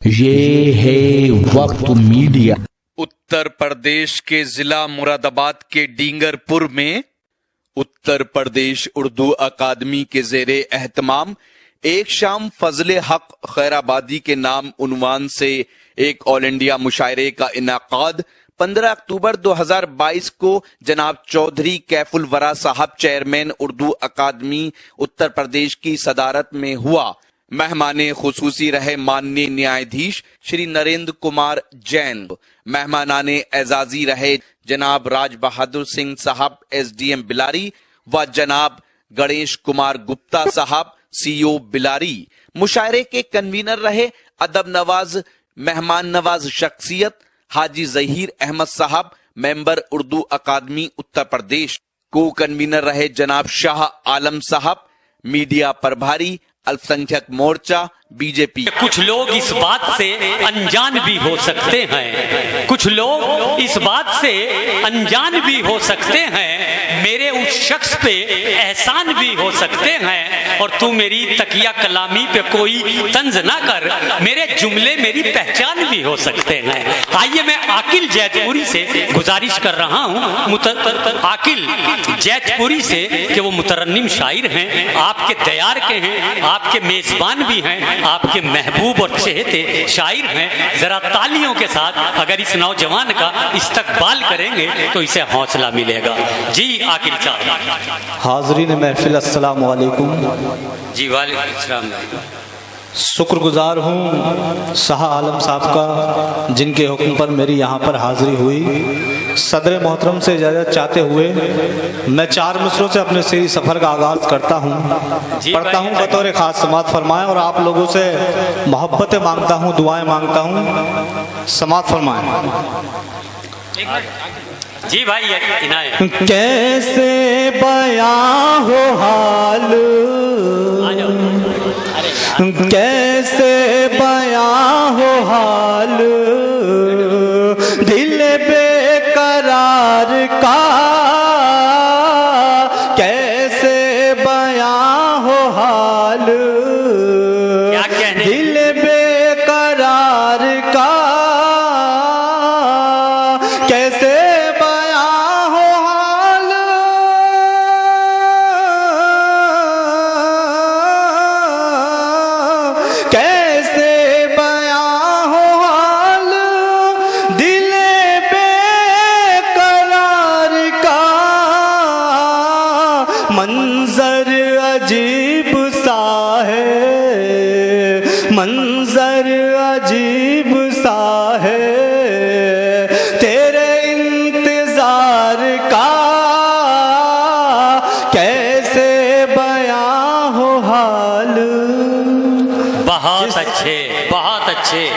یہ ہے وقت میڈیا۔ اتر پردیش کے ضلع مراد آباد کے ڈینگر پور میں اتر پردیش اردو اکادمی کے زیر اہتمام ایک شام فضل حق خیر آبادی کے نام عنوان سے ایک آل انڈیا مشاعرے کا انعقاد 15 اکتوبر 2022 کو جناب چودھری کیف الورا صاحب چیئرمین اردو اکادمی اتر پردیش کی صدارت میں ہوا۔ مہمان خصوصی رہے ماننی نیادھیش شری نریندر کمار جین۔ مہمانان اعزازی رہے جناب راج بہادر سنگھ صاحب SDM بلاری و جناب گنیش کمار گپتا صاحب CO بلاری۔ مشاعرے کے کنوینر رہے ادب نواز مہمان نواز شخصیت حاجی ظہیر احمد صاحب ممبر اردو اکادمی اتر پردیش۔ کو کنوینر رہے جناب شاہ عالم صاحب میڈیا پربھاری الپسنکھیک مورچہ BJP۔ کچھ لوگ اس بات سے انجان بھی ہو سکتے ہیں، کچھ لوگ اس بات سے انجان بھی ہو سکتے ہیں، میرے اس شخص پہ احسان بھی ہو سکتے ہیں، اور تو میری تقیہ کلامی پہ کوئی طنز نہ کر، میرے جملے میری پہچان بھی ہو سکتے ہیں۔ آئیے میں عاقل جیت پوری سے گزارش کر رہا ہوں، عاقل جیت پوری سے کہ وہ مترنم شاعر ہیں، آپ کے دیار کے ہیں، آپ کے میزبان بھی ہیں، آپ کے محبوب اور چہتے شاعر ہیں، ذرا تالیوں کے ساتھ اگر اس نوجوان کا استقبال کریں گے تو اسے حوصلہ ملے گا۔ جی عاقل صاحب۔ حاضرین محفل السلام علیکم۔ جی وعلیکم السلام۔ شکر گزار ہوں شاہ عالم صاحب کا جن کے حکم پر میری یہاں پر حاضری ہوئی۔ صدر محترم سے اجازت چاہتے ہوئے میں 4 مصروں سے اپنے سری سفر کا آغاز کرتا ہوں، پڑھتا ہوں، بطور خاص سماعت فرمائیں، اور آپ لوگوں سے محبتیں مانگتا ہوں، دعائیں مانگتا ہوں، سماعت فرمائیں۔ جی بھائی عنایت۔ کیسے بیاں ہو حال، کیسے بیاں ہو حال دل بے قرار کا، کیسے بیاں ہو حال دل بے قرار کا، کیسے منظر عجیب سا ہے، منظر عجیب سا ہے تیرے انتظار کا، کیسے بیاں ہو حال۔ بہت اچھے، بہت اچھے۔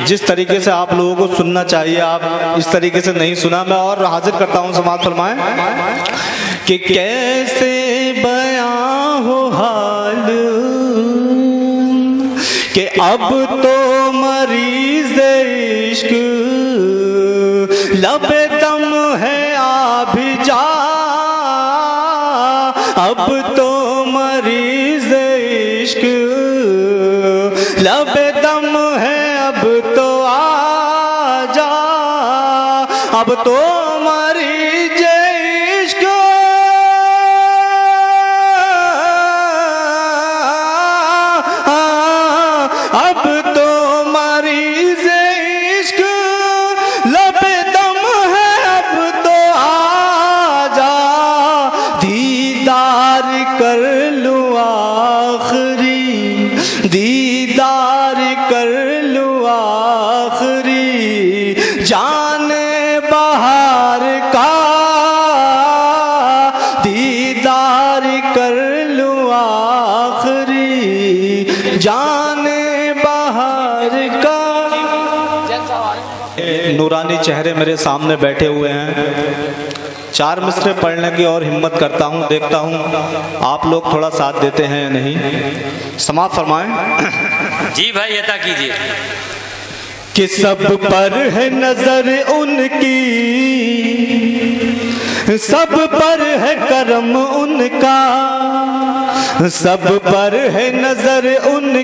جس طریقے سے آپ لوگوں کو سننا چاہیے آپ اس طریقے سے نہیں سنا، میں اور حاضر کرتا ہوں، سماعت فرمائیں کہ کیسے بیاں ہو حال کہ اب تو مریض عشق لب دم ہے آ بھی جا، اب تو مریض عشق لب دم ہے اب تو آ جا، اب تو مریض عشق اب تو مریض عشق لب دم ہے اب تو آ جا، دیدار کر لوں آخری، دیدار کر لوں آخری جان بہار کا، دیدار کر لوں آخری جان بہار کا۔ نورانی چہرے میرے سامنے بیٹھے ہوئے ہیں، 4 مصرے پڑھنے کی اور ہمت کرتا ہوں، دیکھتا ہوں آپ لوگ تھوڑا ساتھ دیتے ہیں یا نہیں۔ سماعت فرمائیں۔ جی بھائی عطا کیجیے۔ کہ سب پر ہے نظر ان کی، سب پر ہے کرم ان کا، سب پر ہے نظر ان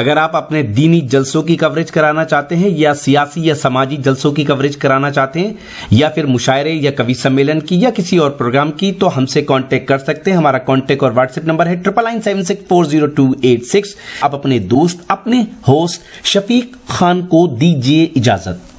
اگر آپ اپنے دینی جلسوں کی کوریج کرانا چاہتے ہیں یا سیاسی یا سماجی جلسوں کی کوریج کرانا چاہتے ہیں یا پھر مشاعرے یا کوی سمیلن کی یا کسی اور پروگرام کی تو ہم سے کانٹیکٹ کر سکتے ہیں. ہمارا کانٹیکٹ اور واٹس ایپ نمبر ہے 9996400286. آپ اپنے دوست اپنے ہوسٹ شفیق خان کو دیجیے اجازت.